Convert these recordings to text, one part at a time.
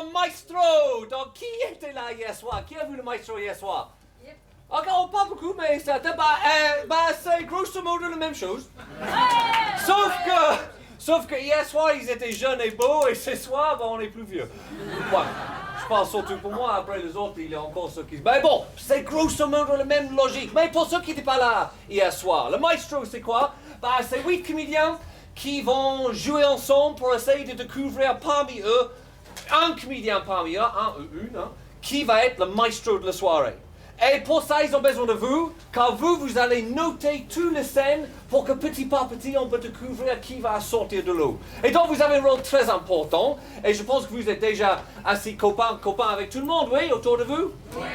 le maestro. Donc, qui était là hier soir? Qui a vu le maestro hier soir? Yep. Encore pas beaucoup, mais c'est grosso modo la même chose. Sauf que hier soir, ils étaient jeunes et beaux, et ce soir, on est plus vieux. Ouais. Je parle surtout pour moi, après les autres, il y a encore ceux qui... Mais bon, c'est grosso modo la même logique. Mais pour ceux qui n'étaient pas là hier soir, le maestro, c'est quoi? C'est 8 comédiens qui vont jouer ensemble pour essayer de découvrir parmi eux, un comédien parmi eux, un ou une, qui va être le maestro de la soirée. Et pour ça, ils ont besoin de vous, car vous allez noter toutes les scènes pour que petit par petit, on peut découvrir qui va sortir de l'eau. Et donc, vous avez un rôle très important, et je pense que vous êtes déjà assez copains avec tout le monde, oui, autour de vous? Oui.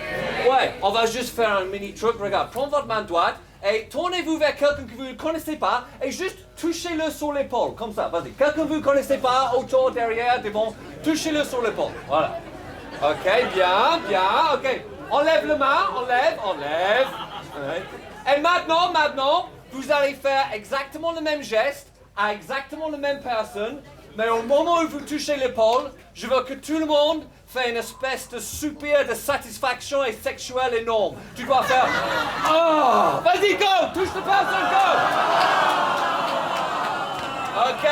Ouais, on va juste faire un mini truc. Regarde, prenez votre main droite, et tournez-vous vers quelqu'un que vous ne connaissez pas, et juste touchez-le sur l'épaule, comme ça, vas-y. Quelqu'un que vous ne connaissez pas, autour, derrière, devant, touchez-le sur l'épaule, voilà. Ok, bien, ok. Enlève le main, enlève. Et maintenant, vous allez faire exactement le même geste à exactement la même personne, mais au moment où vous touchez l'épaule, je veux que tout le monde fait une espèce de soupir de satisfaction et sexuelle énorme. Tu dois faire « Oh !» Vas-y, go! Touche la personne, go! Ok.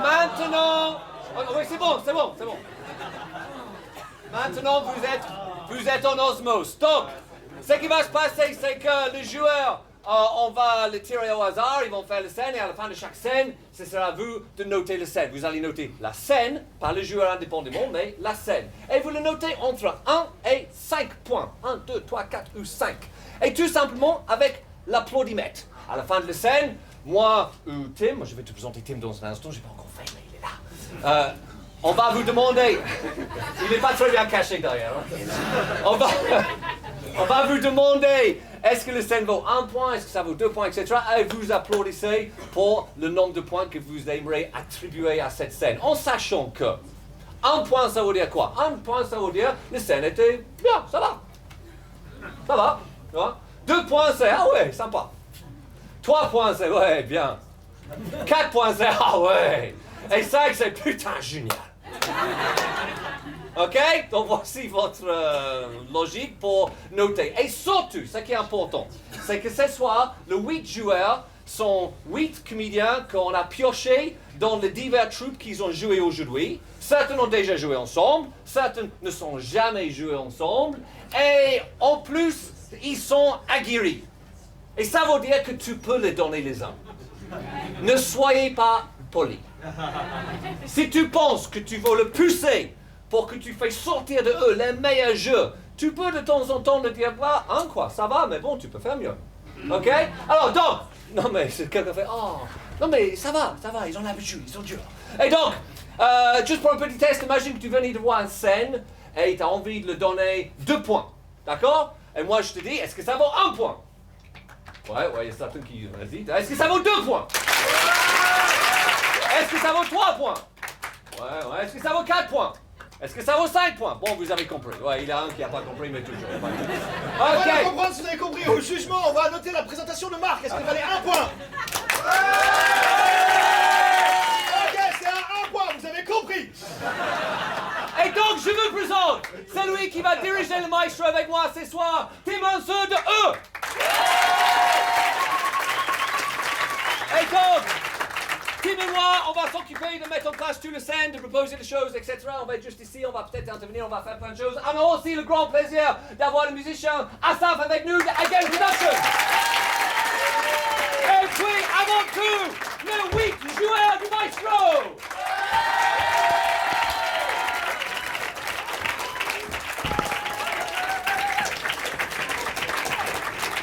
Maintenant... Oh, oui, c'est bon. Maintenant, vous êtes en osmose. Donc, ce qui va se passer, c'est que les joueurs, on va les tirer au hasard, ils vont faire la scène, et à la fin de chaque scène, ce sera à vous de noter la scène. Vous allez noter la scène, pas le joueur indépendamment, mais la scène. Et vous le notez entre 1 et 5 points. 1, 2, 3, 4 ou 5. Et tout simplement avec l'applaudimètre. À la fin de la scène, moi ou Tim, je vais te présenter Tim dans un instant, je n'ai pas encore fait, mais il est là. On va vous demander, il n'est pas très bien caché derrière, on va vous demander, est-ce que le scène vaut 1 point, est-ce que ça vaut 2 points, etc. Et vous applaudissez pour le nombre de points que vous aimeriez attribuer à cette scène, en sachant que 1 point, ça veut dire quoi? 1 point, ça veut dire, la scène était bien, ça va, 2 points, c'est, ah ouais, sympa. 3 points, c'est, ouais, bien. 4 points, c'est, ah ouais. Et 5, c'est putain génial. Ok? Donc voici votre logique pour noter. Et surtout, ce qui est important, c'est que ce soir, les 8 joueurs sont 8 comédiens qu'on a piochés dans les divers troupes qu'ils ont joué aujourd'hui. Certains ont déjà joué ensemble, certains ne sont jamais joués ensemble, et en plus, ils sont aguerris. Et ça veut dire que tu peux les donner les uns. Ne soyez pas poli. Si tu penses que tu veux le pousser pour que tu fasses sortir de eux les meilleurs jeux, tu peux de temps en temps le dire, ça va, mais bon, tu peux faire mieux. Ok? Alors donc, non mais quelqu'un fait, non mais ça va, ils ont l'habitude, ils sont durs. Et donc, juste pour un petit test, imagine que tu venais de voir une scène et tu as envie de le donner 2 points. D'accord? Et moi je te dis, est-ce que ça vaut 1 point? Ouais, il y a certains qui hésitent. Est-ce que ça vaut 2 points? Est-ce que ça vaut 3 points? Ouais. Est-ce que ça vaut 4 points? Est-ce que ça vaut 5 points? Bon, vous avez compris. Ouais, il y a un qui n'a pas compris, mais toujours. On va comprendre si vous avez compris. Au jugement, on va noter la présentation de Marc. Est-ce qu'elle valait 1 point? Ok, c'est un 1 point, vous avez compris. Et donc, je vous présente celui qui va diriger le maestro avec moi ce soir, Tim Hansen de E. Et donc, Tim et moi, on va s'occuper de mettre en place toute la scène, de proposer des choses, etc. On va être juste ici, on va peut-être intervenir, on va faire plein de choses. On a aussi le grand plaisir d'avoir le musicien Asaf avec nous de Again Production. Et puis, avant tout, le 8 joueurs du maestro.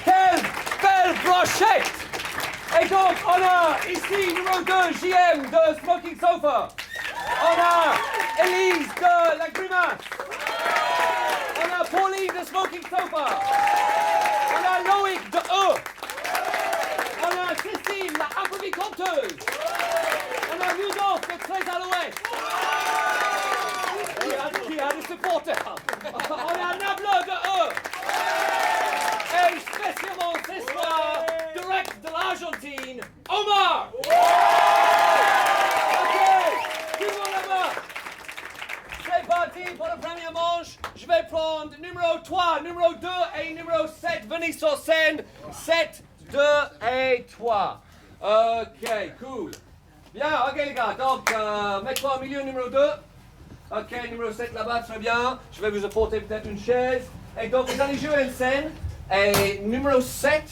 Quelle belle brochette! Et donc, on a ici numéro 2, JM de Smoking Sofa. On a Elise de La Grimace. On a Pauline de Smoking Sofa. On a Loïc de E. On a Christine, la applaudie conteuse. On a Rudolf de Très à l'Ouest. Qui a des supporters. On a Nabla de E. Et spécialement ce soir, direct de l'Argentine, Omar! Ok, tout le monde là-bas! C'est pas parti pour le premier manche. Je vais prendre numéro 3, numéro 2 et numéro 7. Venez sur scène. 7, 2 et 3. Ok, cool. Bien, ok les gars. Donc, mets-toi au milieu, numéro 2. Ok, numéro 7 là-bas, très bien. Je vais vous apporter peut-être une chaise. Et donc, vous allez jouer une scène. Et numéro 7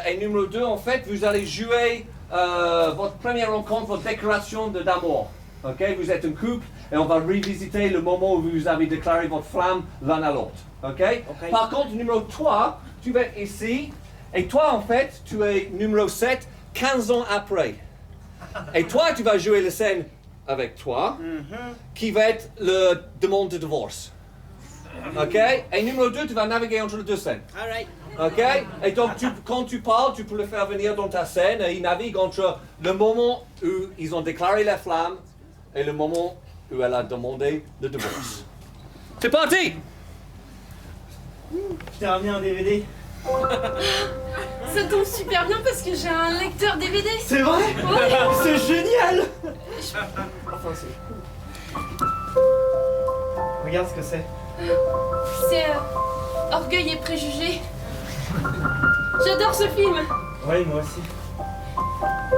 et numéro 2, en fait, vous allez jouer votre première rencontre, votre déclaration d'amour. Ok, vous êtes un couple et on va revisiter le moment où vous avez déclaré votre flamme l'un à l'autre. Ok? Par contre, numéro 3, tu vas être ici. Et toi, en fait, tu es numéro 7, 15 ans après. Et toi, tu vas jouer la scène avec toi, qui va être le demande de divorce. Ok? Et numéro 2, tu vas naviguer entre les deux scènes. Alright. Ok? Et donc, quand tu parles, tu peux le faire venir dans ta scène et il navigue entre le moment où ils ont déclaré la flamme et le moment où elle a demandé le divorce. C'est parti! Je t'ai ramené un DVD. Ça tombe super bien parce que j'ai un lecteur DVD. C'est vrai? Ouais. C'est génial! Regarde ce que c'est. C'est Orgueil et Préjugés. J'adore ce film. Ouais, moi aussi.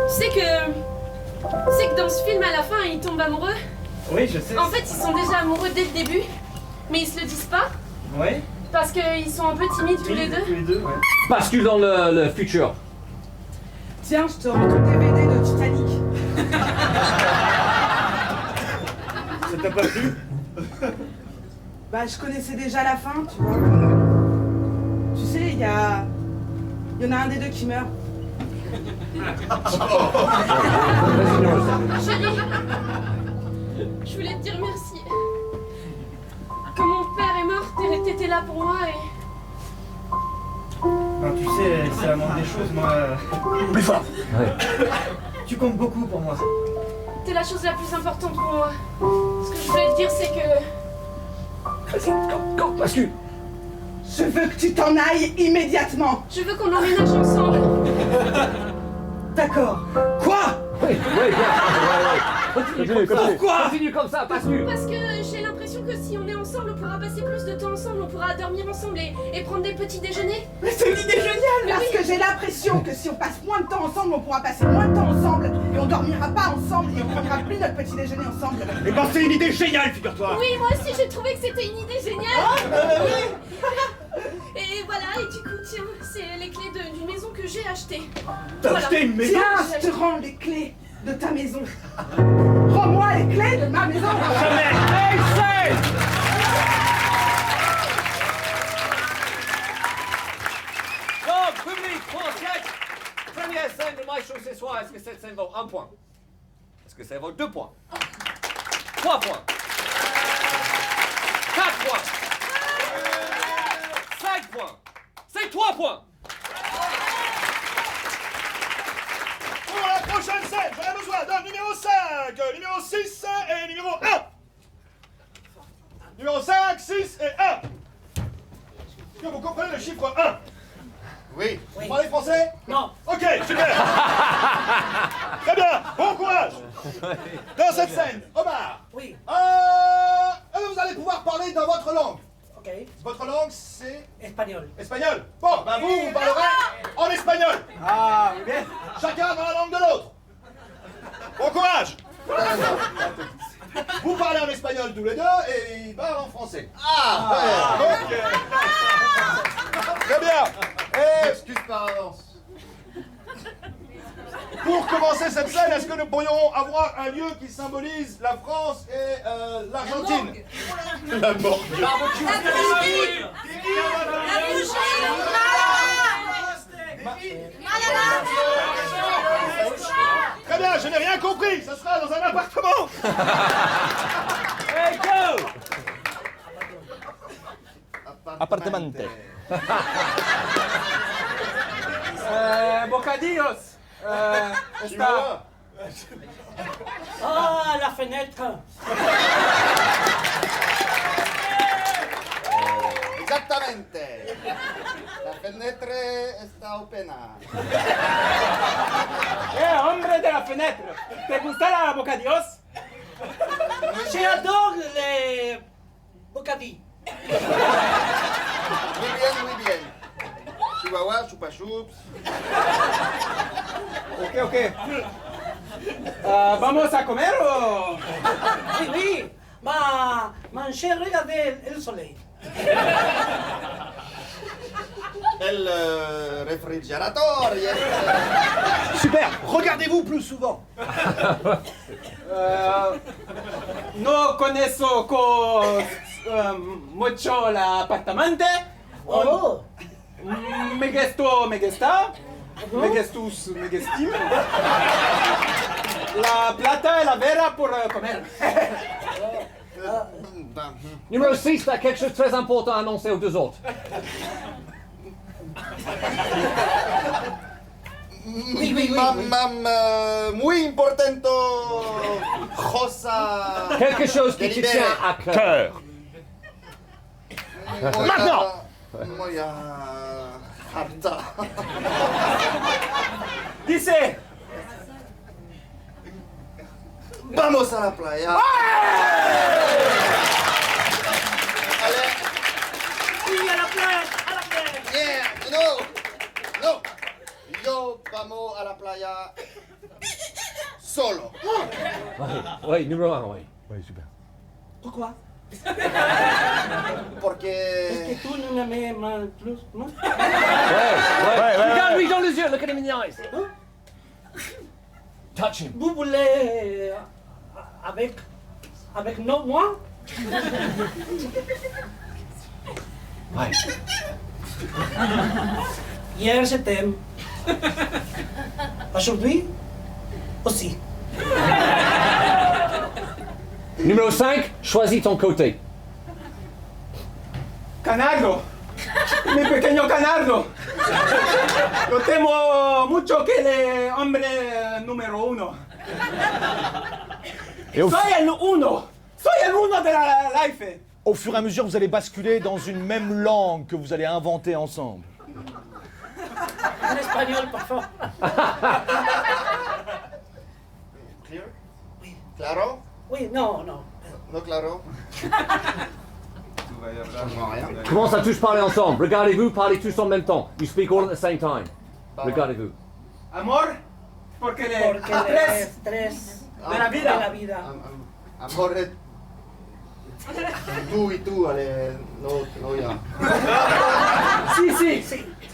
Tu sais que dans ce film, à la fin, ils tombent amoureux. Oui, je sais. En fait, ils sont déjà amoureux dès le début, mais ils se le disent pas Ouais. parce qu'ils sont un peu timides tous les deux. Tous les deux, ouais. Bascule dans le futur. Tiens, je te rends ton DVD de Titanic. Ça t'a pas plu? Bah, je connaissais déjà la fin, tu vois. Tu sais, il y en a un des deux qui meurt. Chérie, je voulais te dire merci. Quand mon père est mort, t'étais là pour moi et... Non, tu sais, c'est la moindre des choses, moi. Plus fort! Tu comptes beaucoup pour moi. T'es la chose la plus importante pour moi. Ce que je voulais te dire, c'est que... Go, bascule. Je veux que tu t'en ailles immédiatement. Je veux qu'on emménage ensemble. D'accord. Quoi? Oui, bien. Continue. Pourquoi? Continue comme ça, bascule. Parce que j'ai l'impression que si on est ensemble, on pourra passer plus de temps ensemble, on pourra dormir ensemble et prendre des petits déjeuners. Mais c'est une idée géniale parce que j'ai l'impression que si on passe moins de temps ensemble, on pourra passer moins de temps ensemble et on dormira pas ensemble et on prendra plus notre petit déjeuner ensemble. Eh ben, c'est une idée géniale, figure-toi. Oui, moi aussi j'ai trouvé que c'était une idée géniale. Et voilà, et du coup, tiens, c'est les clés d'une maison que j'ai achetée. T'as acheté une maison? Tiens, je te rends les clés de ta maison. Rends-moi les clés de ma maison. Donc, public, première scène de My Show ce soir. Est-ce que cette scène vaut 1 point? Est-ce que ça vaut 2 points? 3 points? 4 points? 5 points? C'est 3 points! Pour la prochaine scène, j'aurai besoin d'un numéro 5, numéro 6 et numéro 1. Numéro 5, 6 et 1. Est-ce que vous comprenez le chiffre 1? Oui. Vous parlez français? Non. Ok, super. Très bien, bon courage. Dans cette scène, Omar. Oui. Vous allez pouvoir parler dans votre langue. Ok. Votre langue, c'est Espagnol. espagnol. Bon, ben vous parlerez en espagnol. Ah, oui, bien. Chacun dans la langue de l'autre. Bon courage. Vous parlez en espagnol tous les deux et il parle en français. Ok. Très bien. Et Excuse par avance. pour commencer cette scène, est-ce que nous pourrions avoir un lieu qui symbolise la France et l'Argentine? La morgue. Très bien, je n'ai rien compris. Ça sera dans un appartement. Hey, go! Appartement. Bocadillos. Chihuahua. Ah, la fenêtre. Exactamente. La fenêtre está opena. Hombre de la fenêtre. ¿Te gusta la bocadillos? J'adore les Bocadi. Muy bien. Chihuahua, chupa chups. Ok. ¿Vamos a comer o...? Oui. Manger, regardez le soleil. El refrigerator. Yes. Super, regardez-vous plus souvent. No conozco mucho el apartamento. Oh. Me gustó, me gustus, me gustim. La plata et la vera pour comer. Numéro 6, t'as quelque chose de très important à annoncer aux deux autres. Muy importante. Rosa. Quelque chose qui te tient à cœur. Maintenant. Moya. Harta. Dice, Vamos a la playa. Allez. Oui, à la plage. Yeah. No. Yo vamos a la playa. Solo. Oui, numéro 1, oui. Oui, super. Pourquoi? Porque. Tu ne m'aimes plus, non? Regarde-lui dans les yeux, look at him in the eyes. Touch him. Vous voulez avec non, moi? Ouais. Hier, je t'aime. Aujourd'hui, aussi. Numéro 5, choisis ton côté. Canardo. Mi pequeño Canardo. Lo temo mucho que el hombre número 1. Soy el uno. Soy el uno de la life. Au fur et à mesure, vous allez basculer dans une même langue que vous allez inventer ensemble. En espagnol, parfois. Clear? Oui. Claro? Oui, non. No claro. Non, rien. Commence à tous parler ensemble. Regardez-vous, parlez tous en même temps. You speak all at the same time. Regardez-vous. Amor, porque le Porque tres de la vida. Amor, tú y tú, allez, no ya. Sí.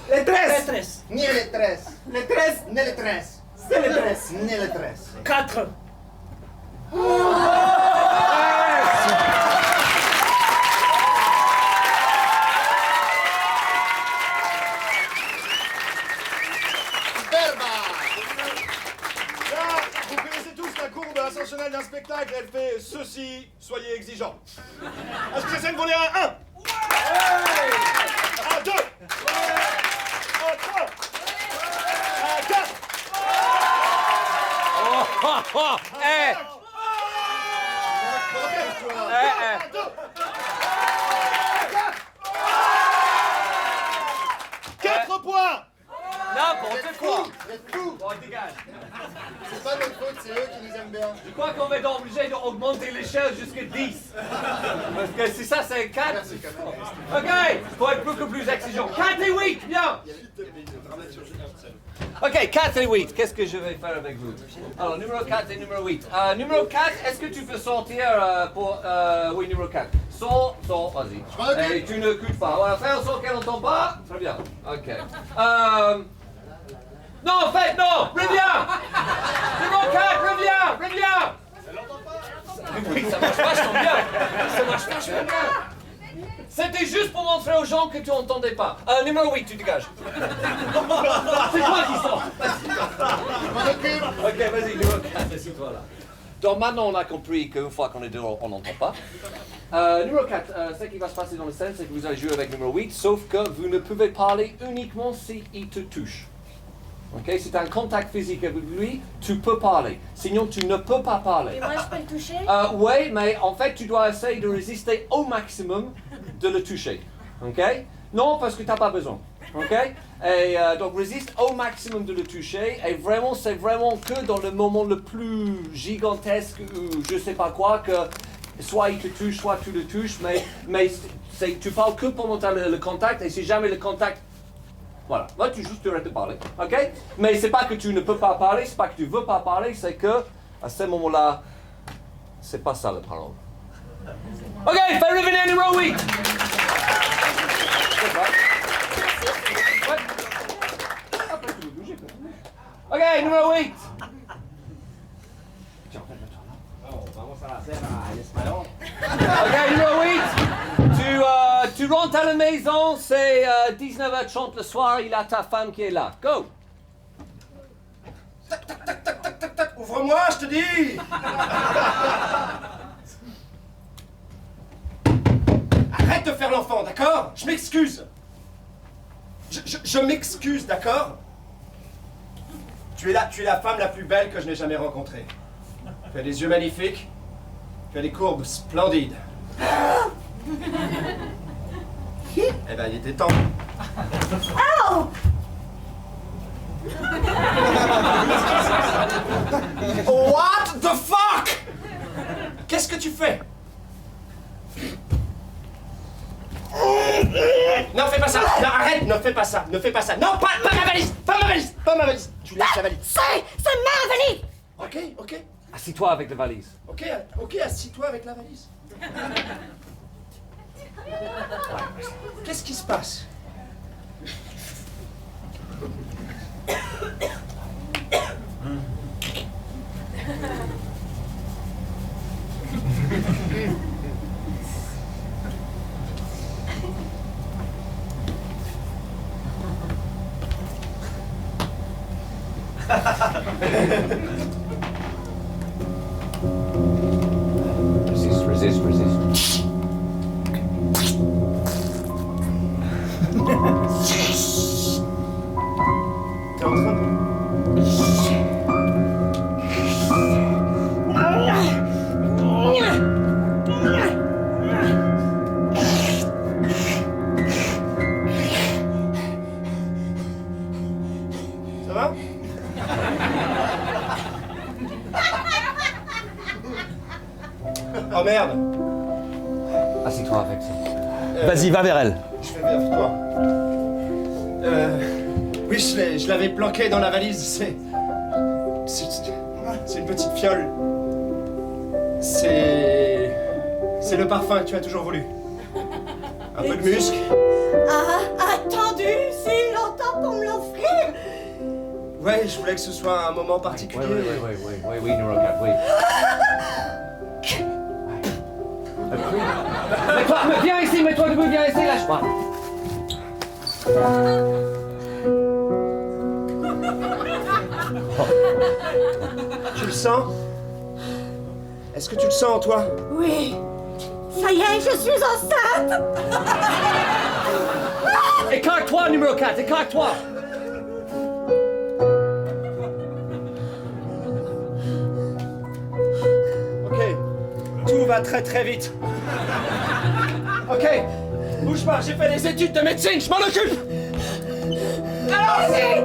Le tres. Ni el tres. Le tres. Ni el tres. C'est le tres. Ni el tres. 4. Là, vous connaissez tous la courbe ascensionnelle d'un spectacle, elle fait ceci, soyez exigeants. Est-ce que c'est scène qu'on est à 1 à 2 à 3 à 4 Eh, à 2 4 points. n'importe quoi. Vous êtes fous. Bon, dégage. C'est pas notre faute, c'est eux qui nous aiment bien. Je crois qu'on va être obligé d'augmenter l'échelle jusqu'à 10. Parce que si ça, c'est 4. Ok, faut être beaucoup plus exigeant. 4 et 8, bien. Ok, 4 et 8, qu'est-ce que je vais faire avec vous? Alors, numéro 4 et numéro 8. Numéro 4, est-ce que tu peux sortir pour... oui, numéro 4. Sors, vas-y. Et tu ne coutes pas. Voilà, fais en sorte qu'elle n'entend pas. Très bien. Ok. Non, en fait, non. Reviens. Numéro 4, reviens. Elle n'entend pas. Oui, ça marche vachement bien. C'était juste pour montrer aux gens que tu n'entendais pas. Numéro 8, tu dégages. C'est toi qui sors. Ok, vas-y, numéro 4, assieds-toi là. Donc maintenant, on a compris qu'une fois qu'on est dehors, on n'entend pas. Numéro 4, ce qui va se passer dans le scène, c'est que vous allez jouer avec numéro 8, sauf que vous ne pouvez parler uniquement s'il te touche. Ok, c'est un contact physique avec lui, tu peux parler. Sinon, tu ne peux pas parler. Et moi, je peux le toucher? Oui, mais en fait, tu dois essayer de résister au maximum de le toucher. Ok? Non, parce que tu n'as pas besoin. Ok? Et donc, résiste au maximum de le toucher. Et vraiment, c'est vraiment que dans le moment le plus gigantesque ou je sais pas quoi que soit il te touche, soit tu le touches, mais tu parles que pendant le contact, et si jamais le contact... Voilà, là tu juste arrêtes de parler, ok? Mais c'est pas que tu ne peux pas parler, c'est pas que tu veux pas parler, c'est que, à ce moment-là, c'est pas ça la parole. Ok, fais revenir numéro 8! Après tu veux bouger, ok, numéro 8! Ok, numéro 8. Tu rentres à la maison, c'est 19h30 le soir, il a ta femme qui est là. Go! Ouvre-moi, je te dis. Arrête de faire l'enfant, d'accord? Je m'excuse. Je m'excuse, d'accord? Tu es la femme la plus belle que je n'ai jamais rencontrée. Tu as des yeux magnifiques. Tu as des courbes splendides. Eh ben, il était temps. What the fuck? Qu'est-ce que tu fais? Non, fais pas ça. Non, arrête, ne fais pas ça. Ne fais pas ça. Non, pas ma valise. Pas ma valise. Pas ma valise. Tu laisses la valise. C'est ma valise! Ok. Assis-toi avec la valise. Ok, assis-toi avec la valise. Qu'est-ce qui se passe? Resiste. T'es en train de... Ça va? Oh merde! Assis-toi avec ça. Vas-y, va vers elle. Je vais vers toi. Oui, je l'avais planqué dans la valise. C'est une petite fiole. C'est le parfum que tu as toujours voulu. Un peu de musc. Ah, attendu si longtemps pour me l'offrir! Ouais, je voulais que ce soit un moment particulier. Oui, numéro 4, oui. Mets-toi, viens ici, mets-toi debout, viens ici, lâche-moi. Tu le sens? Est-ce que tu le sens en toi? Oui! Ça y est, je suis enceinte! Écarte-toi, numéro 4, écarte-toi. Ok. Tout va très très vite. Ok. Bouge pas, j'ai fait des études de médecine, je m'en occupe! Allons-y!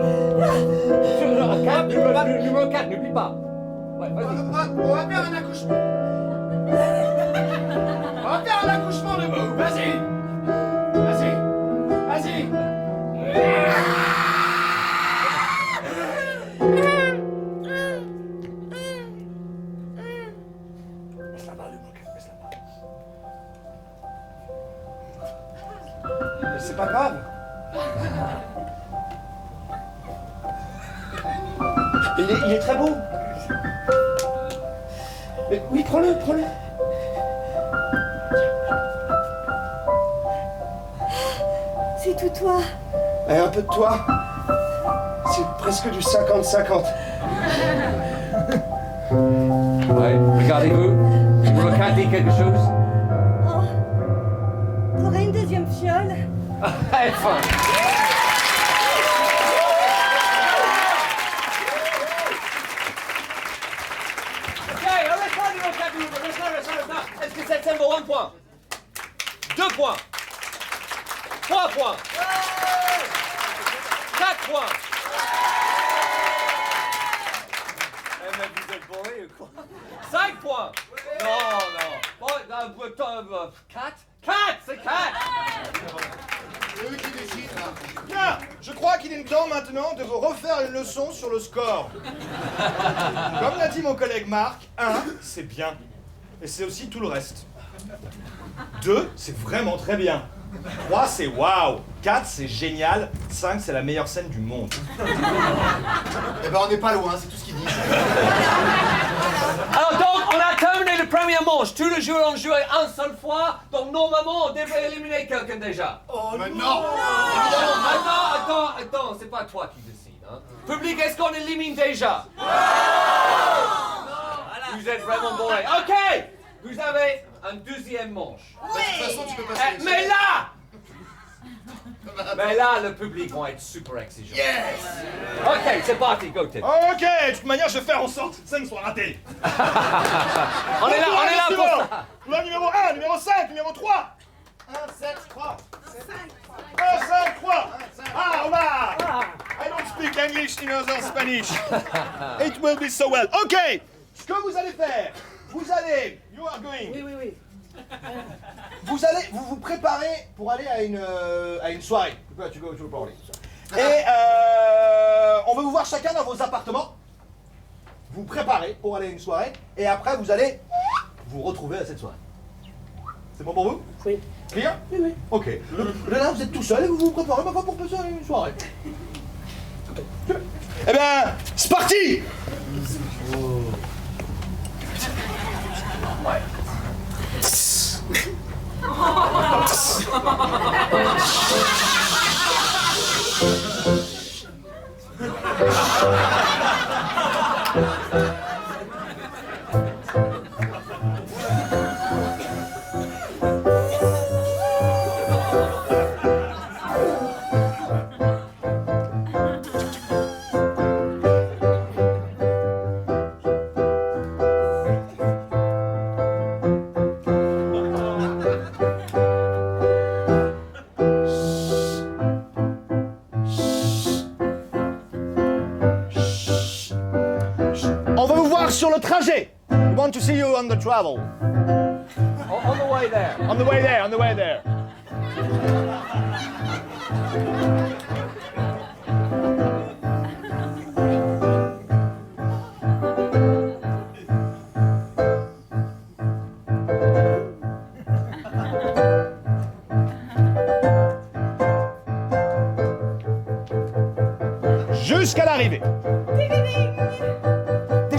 Numéro 4, n'oublie pas. Ouais, vas-y. On va faire un accouchement. On va faire un accouchement debout. Vas-y. Mais c'est pas grave. Il est très beau. Mais oui, prends-le. C'est tout toi. Et un peu de toi. C'est presque du 50-50. Ouais, regardez-vous. Numéro 4 dit quelque chose. Oh. T'aurais une deuxième fiole? Enfin. Ok, arrête-toi, numéro 4, reste. Est-ce que cette scène vaut 1 point? 2 points. 3 points. 4 points. Eh, mais vous êtes bourré ou quoi? 5 points. Non. Bon, 4, c'est 4. C'est eux qui décident, là. Bien, je crois qu'il est temps maintenant de vous refaire une leçon sur le score. Comme l'a dit mon collègue Marc, 1, c'est bien. Et c'est aussi tout le reste. 2, c'est vraiment très bien. 3, c'est waouh. 4, c'est génial. 5, c'est la meilleure scène du monde. Eh ben, on n'est pas loin, c'est tout ce qu'ils disent. Alors donc, on a terminé le premier manche. Tous les joueurs ont joué une seule fois. Donc normalement, on devrait éliminer quelqu'un déjà. Mais non. Attends, c'est pas toi qui décide. Hein. Public, est-ce qu'on élimine déjà? Non. Vous êtes vraiment bourrés. Ok, vous avez un deuxième manche. Bah, de toute façon, tu peux pas sélectionner. Mais là, le public va être super exigeant. Yes. Ok, c'est parti, go Tim. Ok, de toute manière, je vais faire en sorte que cette scène soit ratée. On est là pour ça. Le numéro 1, numéro 5, numéro 3. 1, 7, 3. 1, 5, 3. Ah, Omar. I don't speak English, he knows Spanish. It will be so well. Ok, ce que vous allez faire, you are going. Oui. Vous vous préparez pour aller à une soirée. Tu veux parler. Et on va vous voir chacun dans vos appartements. Vous préparez pour aller à une soirée. Et après, vous allez vous retrouver à cette soirée. C'est bon pour vous? Oui. Clear? Oui. Ok. Là, vous êtes tout seul et vous vous préparez pour passer à une soirée. Eh bien, c'est parti! Ouais. Sur le trajet. We want to see you on the travel. On the way there. On the way there. Jusqu'à l'arrivée. Des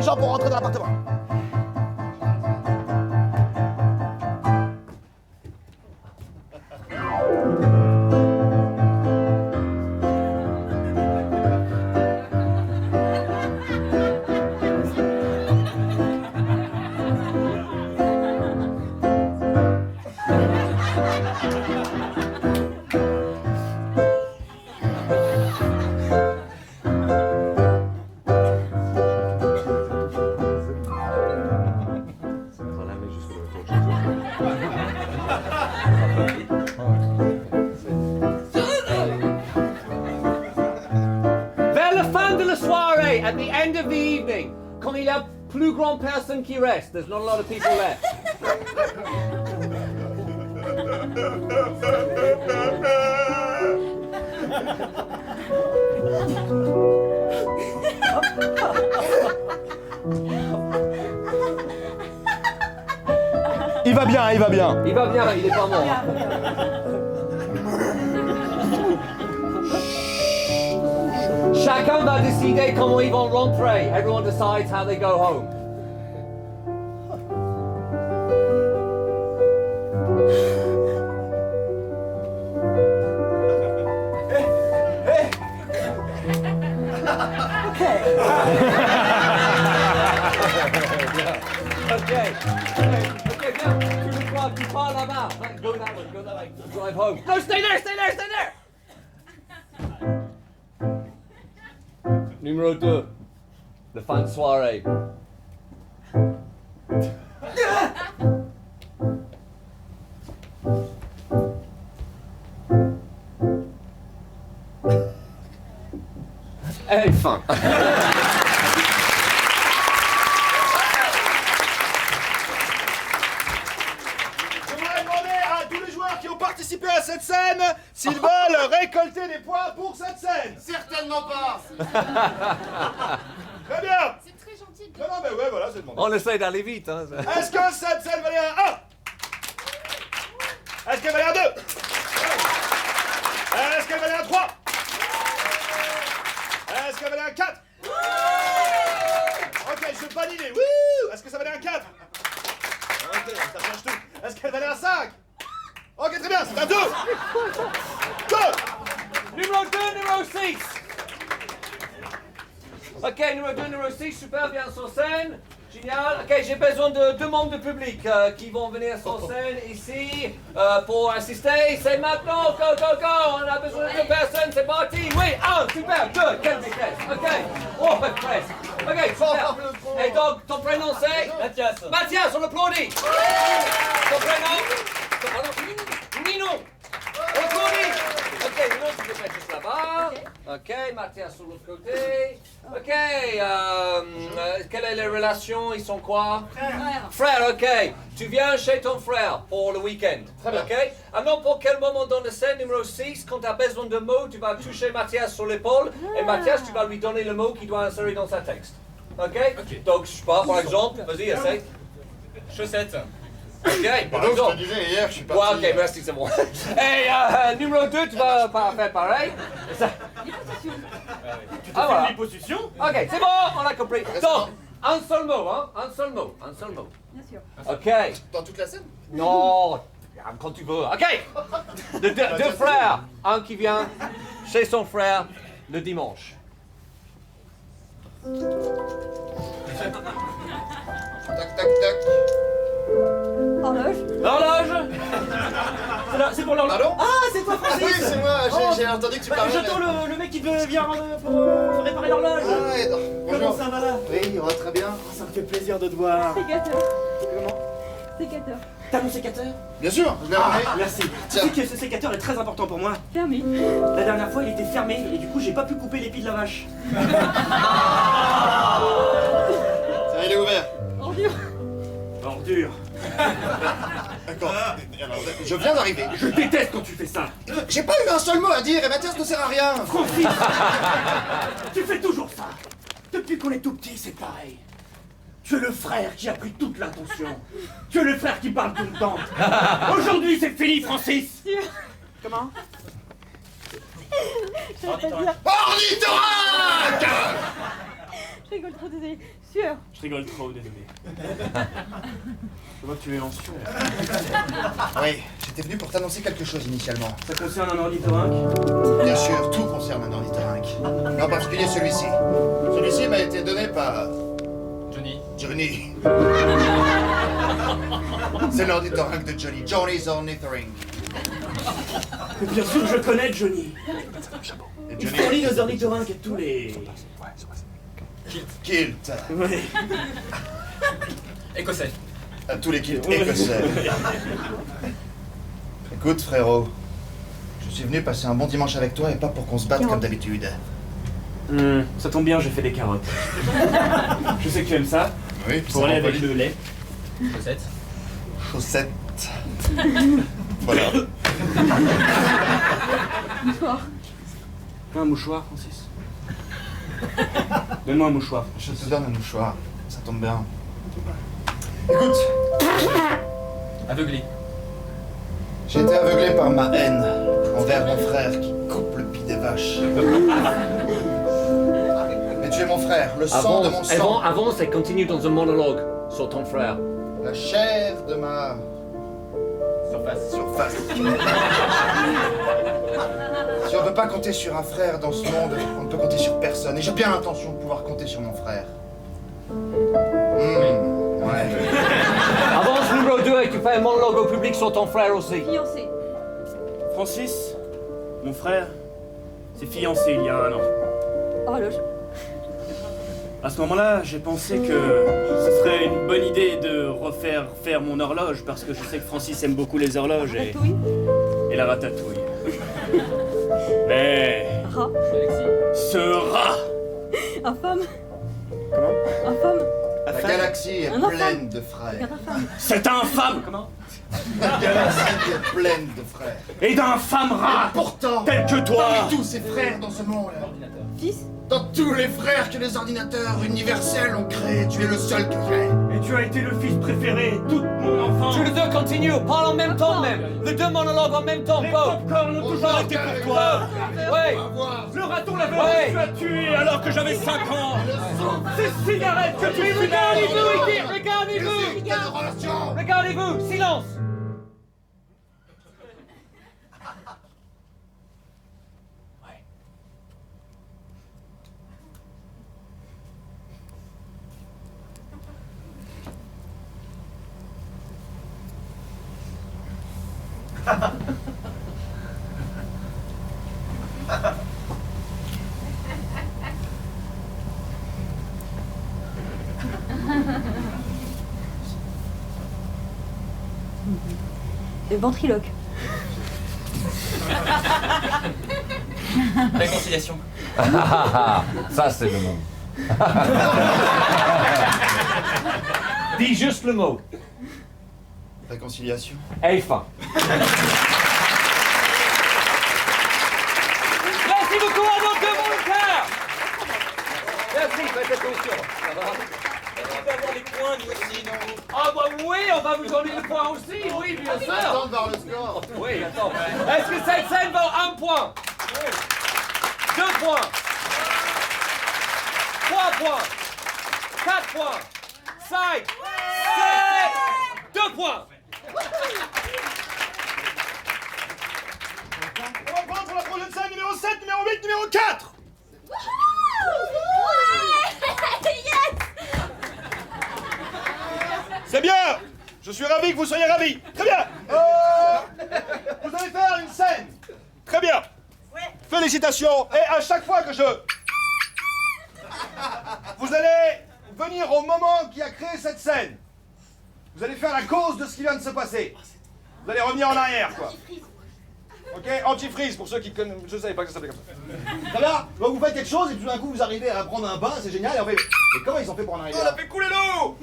gens pour rentrer dans l'appartement. At the end of the evening, quand il y a plus grand personne qui reste, there's not a lot of people left. Il va bien. Il est pas mort. Chacun va décider comment ils vont rentrer. Everyone decides how they go home. Okay, bien. Tu pars là-bas. Go that way. Drive home. No, stay there. Numéro 2, le fin de soirée. Et fin. qui ont participé à cette scène s'ils veulent récolter des points pour cette scène? Certainement pas. Très bien. C'est très gentil de... Non, mais ouais, voilà, c'est demandé. On essaie d'aller vite. Hein. Est-ce que cette scène valait un 1? Est-ce qu'elle valait un 2? Est-ce qu'elle valait un 3? Est-ce qu'elle valait un 4? Ok, je valide. Wouh! Est-ce que ça valait un 4? Ok, ça change tout. Est-ce qu'elle valait un 5? Ok, très bien, c'est un 2! 2! Numéro 2, numéro 6. Ok, numéro 2, numéro 6, super, bien sur scène. Génial. Ok, j'ai besoin de 2 membres de public qui vont venir sur scène ici pour assister. C'est maintenant, go, go, go. On a besoin de 2 personnes, c'est parti. Oui, 1, super, 2, quelle vitesse. Ok, oh, presque. Ok, super. Et donc, ton prénom c'est Mathias. Mathias, on applaudit. Ton prénom Nino. On applaudit. Ok, Nino, tu peux mettre juste là-bas. Ok, Mathias sur l'autre côté. Ok, quelle est les relations? Ils sont quoi? Frère, ok. Tu viens chez ton frère pour le week-end. Très bien. Ok. À n'importe quel moment dans la scène numéro 6, quand tu as besoin de mots, tu vas toucher Mathias sur l'épaule et Mathias, tu vas lui donner le mot qu'il doit insérer dans sa texte. Ok. Donc, je sais pas, par exemple, vas-y, essaye. Chaussettes. Ok, par Donc, je te exemple. disais hier, je suis Ouais, parti. ok, merci, c'est bon. Et numéro 2, tu vas faire pareil. Ça- Tu te Ah, fais voilà. une liposuction? Ok, c'est bon, on a compris. Donc, un seul mot, hein, un seul mot. Bien sûr. Ok. Dans toute la scène? Non, quand tu veux. Ok. Deux frères, un qui vient chez son frère le dimanche. Tac, tac, tac. Horloge. L'horloge. C'est pour l'horloge. Pardon? Ah, c'est toi, Francis. Oui, c'est moi, Oh. j'ai entendu que tu parlais. J'attends le mec qui vient pour réparer l'horloge. Ah, ouais, non. Comment Bonjour. ça va là? Oui, il va très bien. Oh, ça me fait plaisir de te voir. Sécateur. Comment? Sécateur. T'as mon sécateur? Bien sûr, je l'ai Ah, ramené. merci. Tu Tiens. sais que ce sécateur est très important pour moi. Fermé. La dernière fois, il était fermé et du coup, j'ai pas pu couper l'épi de la vache. Ça, il est ouvert. Ordure. Ordure. D'accord. Alors, je viens d'arriver. Je déteste quand tu fais ça. J'ai pas eu un seul mot à dire et Mathias ne sert à rien. Francis. Tu fais toujours ça. Depuis qu'on est tout petit, c'est pareil. Tu es le frère qui a pris toute l'attention. Tu es le frère qui parle tout le temps. Aujourd'hui, c'est fini, Francis. Comment? Je savais pas dire. Ornithorynque! Je rigole trop, désolé. Sueur. Je rigole trop, désolé. Je vois que tu es en sueur. Oui, j'étais venu pour t'annoncer quelque chose initialement. Ça concerne un ornithorynque? Bien sûr, tout concerne un ornithorynque. Et en particulier celui-ci. Celui-ci m'a été donné par... Johnny. C'est l'ornithorynque de Johnny. Johnny's ornithorynque. Mais bien sûr, je connais Johnny. Et Il Johnny... fournit nos ornithorynques à tous les... Kilt. Oui. Écossais. À tous les kilts écossais. Écoute, frérot. Je suis venu passer un bon dimanche avec toi et pas pour qu'on se batte comme d'habitude. Ça tombe bien, j'ai fait des carottes. Je sais que tu aimes ça. Oui, Pour aller avec le lait. Chaussettes. Chaussettes. Voilà. Mouchoir. Un mouchoir, Francis. Donne-moi un mouchoir. Je te donne un mouchoir. Ça tombe bien. Écoute, Aveuglé. j'ai été aveuglé par ma haine envers mon frère qui coupe le pis des vaches. Mais tu es mon frère, le sang de mon sang. Avance et continue dans un monologue sur ton frère. La chair de ma... Surface. Si on ne peut pas compter sur un frère dans ce monde, on ne peut compter sur personne. Et j'ai bien l'intention de pouvoir compter sur mon frère. Ouais. Avance numéro 2 et tu fais un monologue au public sur ton frère aussi. Fiancé. Francis, mon frère, s'est fiancé il y a 1 an. Horloge. À ce moment-là, j'ai pensé que ce serait une bonne idée de refaire faire mon horloge parce que je sais que Francis aime beaucoup les horloges Ratatouille. et la ratatouille. Mais Rat. ce rat, Infâme. comment? Infâme. La galaxie est Un enfant. pleine de frères. Regarde infâme. C'est infâme. Comment? La galaxie est pleine de frères. Et d'infâmes rats Pourtant, tels que toi. parmi tous ces frères dans ce monde, Fils, dans tous les frères que les ordinateurs universels ont créés, tu es le seul que j'ai. Et tu as été le fils préféré toute mon enfance. Tous les deux continuent, parlent en même temps même. Les deux monologues en même temps, Les Bob. popcorn ont toujours été pour toi. Ouais. Le raton laveur Ouais. que tu as tué alors que j'avais 5 ans. Ces cigarettes que tu Mais fumais. regardez-vous ici, regardez-vous. Quelle relation? Regardez-vous, silence. le ventriloque. Réconciliation. Ça, c'est le mot. Dis juste le mot. Réconciliation. Enfin. Merci beaucoup à nos deux moniteurs. Merci, faites attention. Ça va? On peut avoir les points, nous aussi, non? Ah bah oui, on va vous donner le point aussi, oui, bien sûr. Attends de voir le score. Oui, attends. Est-ce que cette scène vaut 1 point? 2 points. 3 points. 4 points. 5. 7. 2 points. On va prendre pour la prochaine scène numéro 7, numéro 8, numéro 4. C'est bien. Je suis ravi que vous soyez ravis. Très bien. Vous allez faire une scène. Très bien. Félicitations. Et à chaque fois que vous allez venir au moment qui a créé cette scène. Vous allez faire la cause de ce qui vient de se passer. Vous allez revenir en arrière, quoi. Ok, antifreeze pour ceux qui connaissent. Je savais pas que ça s'appelait comme ça. Très bien. Donc vous faites quelque chose et tout d'un coup vous arrivez à prendre un bain, c'est génial. Et on fait. Mais comment ils ont fait pour en arriver là? On a fait couler l'eau.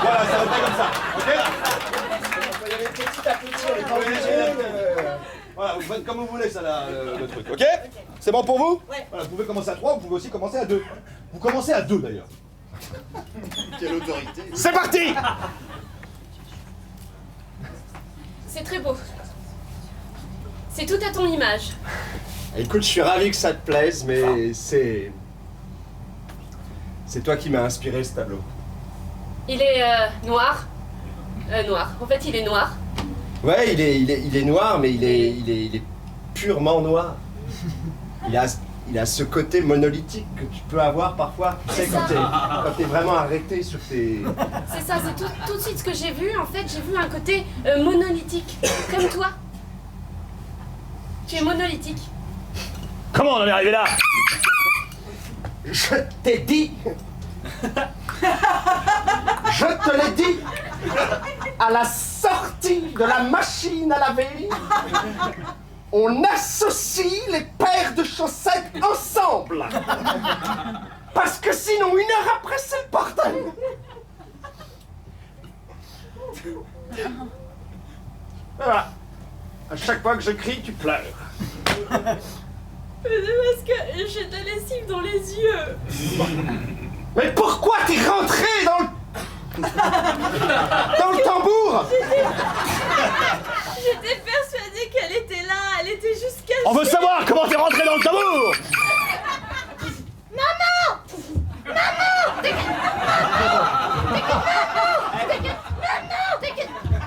Voilà, ça va pas comme ça. Ok. Il y avait petit à petit, on est pas obligé. Voilà, vous faites comme vous voulez ça là, le truc. Ok. C'est bon pour vous? Ouais. Voilà, vous pouvez commencer à 3, vous pouvez aussi commencer à 2. Vous commencez à 2 d'ailleurs. Quelle autorité. C'est parti. C'est très beau. C'est tout à ton image. Écoute, je suis ravi que ça te plaise, mais c'est toi qui m'as inspiré ce tableau. Il est noir. Noir. En fait, il est noir. Ouais, il est noir, mais il est purement noir. Il a ce côté monolithique que tu peux avoir parfois, tu sais, quand t'es vraiment arrêté sur tes... C'est ça, c'est tout de suite ce que j'ai vu. En fait, j'ai vu un côté monolithique, comme toi. Tu es monolithique. Comment on en est arrivé là? Je t'ai dit. Je te l'ai dit. À la sortie de la machine à laver, on associe les paires de chaussettes ensemble. Parce que sinon, 1 heure après, c'est le bordel. Voilà. À chaque fois que je crie, tu pleures. C'est parce que j'ai de la lessive dans les yeux. Mais pourquoi t'es rentré dans le tambour? J'étais persuadée qu'elle était là, elle était juste cachée. On veut savoir comment t'es rentré dans le tambour.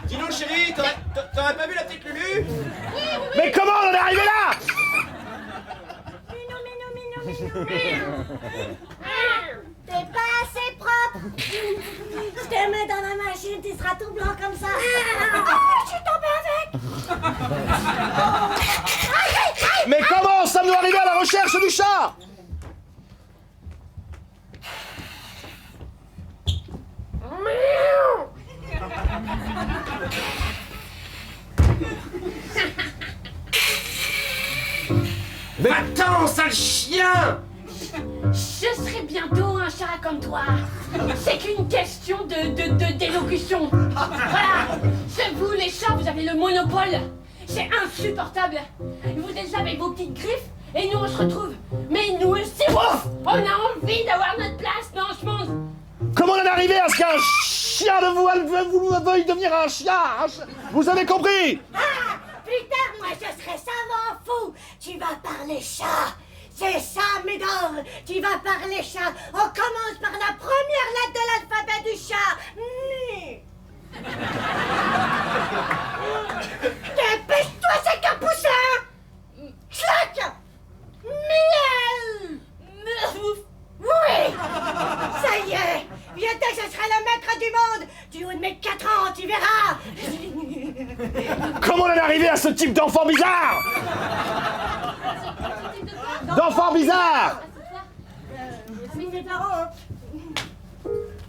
Dis-nous, chérie, t'aurais pas vu la petite Lulu? Mais comment on en est arrivé là? T'es pas assez propre. Je te mets dans la machine, tu seras tout blanc comme ça. Je suis tombée avec. Mais comment sommes-nous arrivés à la recherche du chat? Mais attends, sale chien! Je serai bientôt un chat comme toi. C'est qu'une question d'élocution. Voilà. Je les chats, vous avez le monopole. C'est insupportable. Vous êtes avec vos petites griffes et nous on se retrouve. Mais nous aussi, on a envie d'avoir notre place dans ce monde. Comment on en est arrivé à ce qu'un chien de vous veuille devenir un chien? Vous avez compris? Ah, plus tard, moi je serai savant fou. Tu vas parler chat. C'est ça, Médor. Tu vas parler chat. On commence par la première lettre de l'alphabet du chat. Dépêche-toi, c'est qu'un poussin. Clac. Miel. Oui. Ça y est. Bientôt, je serai le maître du monde. Du haut de mes 4 ans, tu verras. Comment on en est arrivé à ce type d'enfant bizarre? D'enfant bizarre! Mes parents.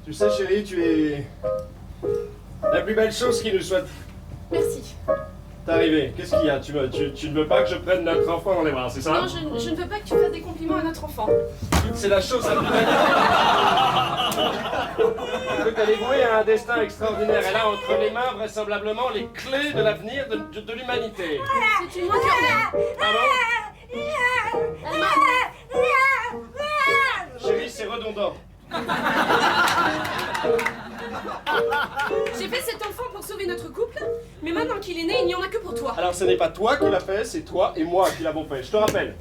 Tu sais, chérie, tu es la plus belle chose qui nous soit Merci. arrivée. Qu'est-ce qu'il y a? Tu ne veux pas que je prenne notre enfant dans les bras, c'est ça? Non, je ne veux pas que tu fasses des compliments à notre enfant. C'est la chose la plus belle. Écoute, elle est vouée à un destin extraordinaire. Elle a entre les mains vraisemblablement les clés de l'avenir de l'humanité. C'est une monture. Pardon? Chérie, c'est redondant. J'ai fait cet enfant pour sauver notre couple, mais maintenant qu'il est né, il n'y en a que pour toi. Alors ce n'est pas toi qui l'as fait, c'est toi et moi qui l'avons fait. Je te rappelle.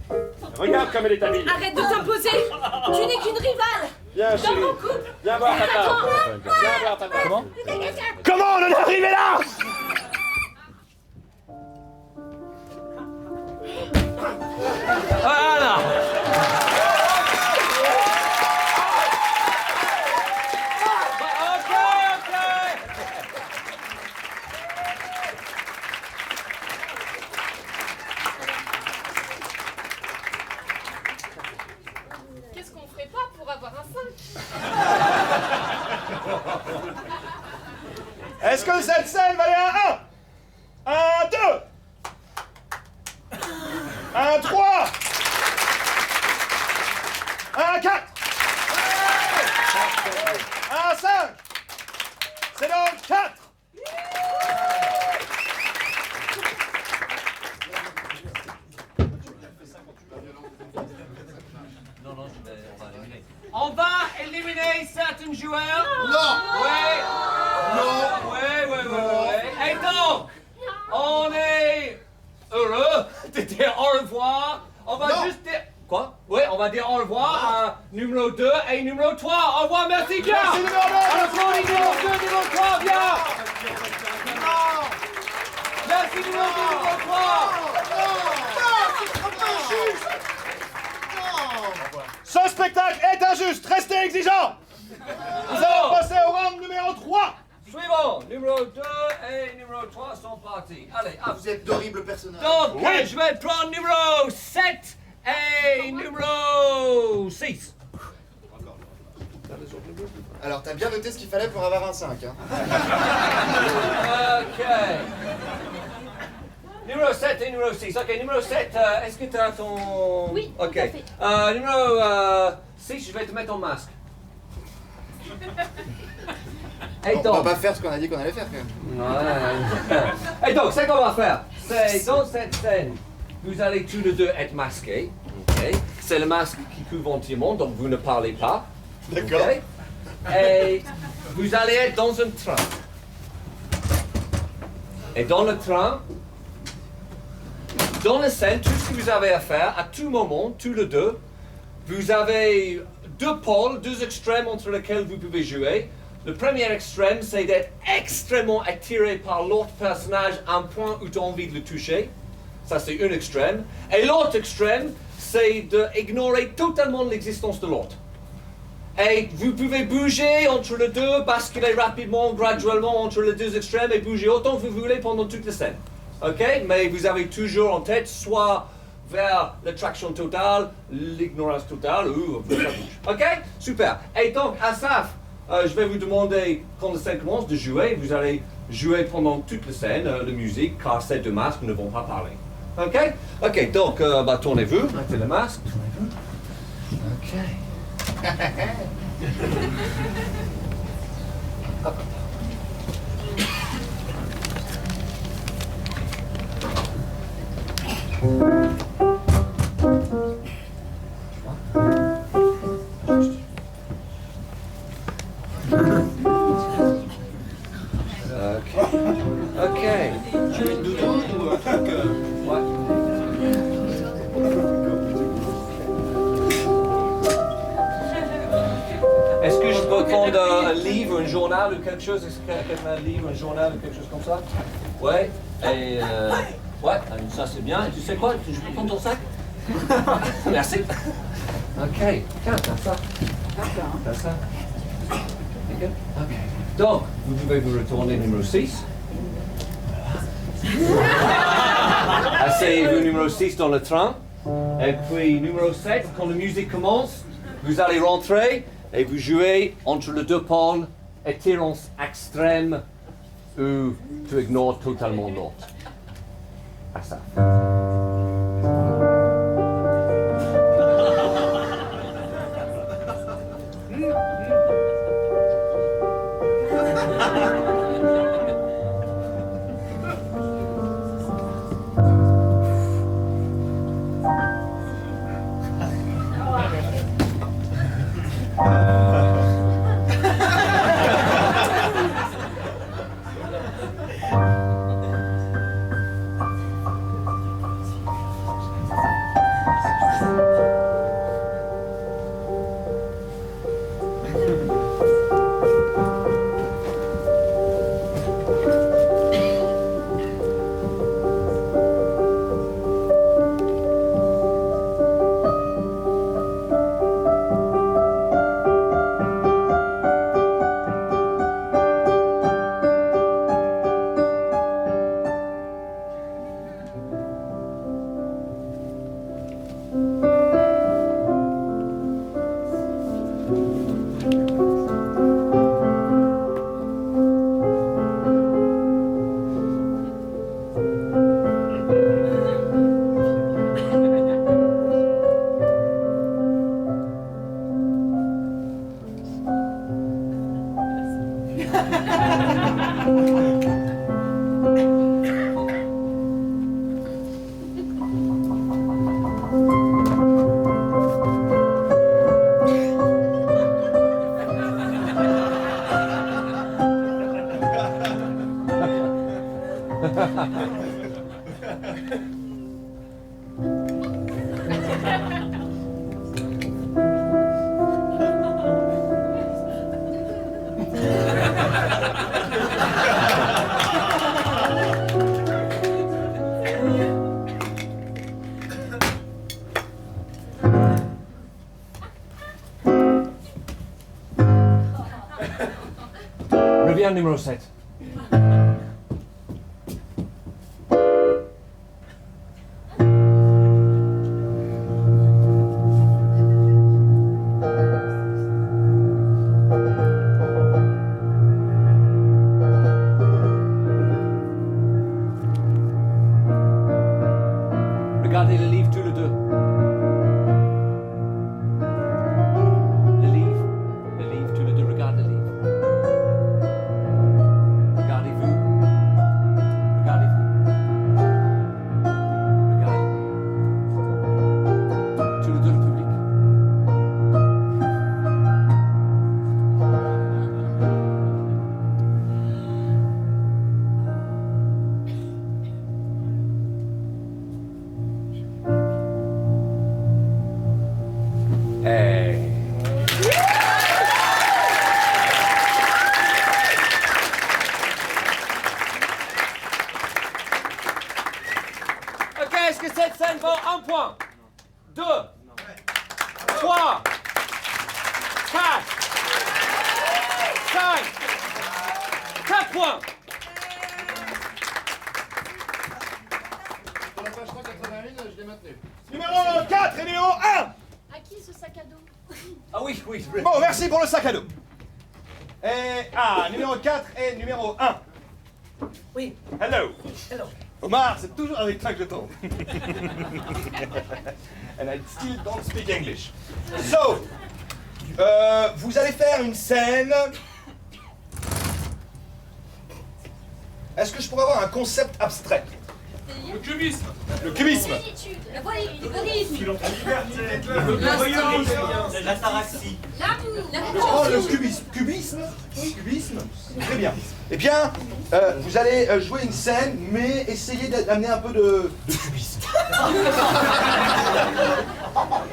Regarde comme elle est habillée. Arrête de t'imposer. Tu n'es qu'une rivale. Viens, Dans chérie. mon couple. Viens voir papa. Viens voir papa. Comment on en est arrivé là? Voilà. Qu'est-ce qu'on ferait pas pour avoir un 5? Est-ce que cette scène valait un 1? Un 2? Un 3? Un 4? Un 5? C'est donc 4! On va éliminer certains joueurs. Non. Oui. Et donc, on est heureux de dire au revoir. On va juste dire... Quoi? Oui, on va dire au revoir à numéro 2 et numéro 3. Au revoir, merci bien. Merci numéro 2. On applaudit numéro 2, numéro 3, bien. Merci numéro 2, numéro 3. Ce spectacle est injuste, restez exigeants! Nous allons passer au round numéro 3! Suivant, numéro 2 et numéro 3 sont partis. Allez, hop. Vous êtes d'horribles personnages. Donc, je vais prendre numéro 7 et numéro 6. Alors, t'as bien noté ce qu'il fallait pour avoir un 5, hein. Ok. Numéro 7 et numéro 6. Ok, numéro 7, est-ce que tu as ton... Oui, ok. tout à fait. Numéro 6, je vais te mettre ton masque. Et On donc... va pas faire ce qu'on a dit qu'on allait faire, quand même. Ouais. Et donc, ce qu'on va faire, c'est dans cette scène, vous allez tous les deux être masqués. Okay. C'est le masque qui couvre entièrement, donc vous ne parlez pas. D'accord. Okay. Et vous allez être dans un train. Et dans le train, dans la scène, tout ce que vous avez à faire, à tout moment, tous les deux, vous avez deux pôles, deux extrêmes entre lesquels vous pouvez jouer. Le premier extrême, c'est d'être extrêmement attiré par l'autre personnage à un point où tu as envie de le toucher. Ça, c'est un extrême. Et l'autre extrême, c'est d'ignorer totalement l'existence de l'autre. Et vous pouvez bouger entre les deux, basculer rapidement, graduellement entre les deux extrêmes et bouger autant que vous voulez pendant toute la scène. Ok? Mais vous avez toujours en tête soit vers l'attraction totale, l'ignorance totale ou la bouche. Ok? Super. Et donc, Asaf, je vais vous demander, quand la scène commence, de jouer. Vous allez jouer pendant toute la scène, la musique, car ces deux masques ne vont pas parler. Ok? Ok, donc, tournez-vous. Mettez le masque. Tournez-vous. Ok. Ok. Tu mets une doudoune ou un truc Ouais. Est-ce que je peux prendre un livre, un journal ou quelque chose? Est-ce que quelqu'un a un livre, un journal ou quelque chose comme ça? Ouais. Et ouais, ça c'est bien. Et tu sais quoi? Je peux prendre ton sac? Merci. Ok. Tiens, t'as ça. T'as ça. Ok. Donc, vous devez vous retourner numéro 6. Asseyez-vous numéro 6 dans le train. Et puis numéro 7, quand la musique commence, vous allez rentrer et vous jouez entre les deux pôles, attirance extrême ou tu ignores totalement l'autre. À ça. Reviens numéro 7. Regardez le livre tous les deux. Le livre tous les deux, regarde le livre. Regardez-vous. Regardez-vous. Regardez. Tous les deux le public. Hey. Ok, est-ce que cette scène vaut 1 point? 2, 3, 4, 5, 4 points. Pour la page 181, je l'ai maintenu. Numéro 4 et numéro 1. À qui ce sac à dos? Ah oui, oui. Bon, merci pour le sac à dos. Et numéro 4 et numéro 1. Oui. Hello. Hello. Omar, c'est toujours avec toi que je tombe. And I still don't speak English. So, vous allez faire une scène. Est-ce que je pourrais avoir un concept abstrait? Le cubisme. Le cubisme. Le voyeurisme. L'ataraxie. Oh, le cubisme. Cubisme. Très bien. Eh bien, vous allez jouer une scène, mais essayez d'amener un peu de cubisme.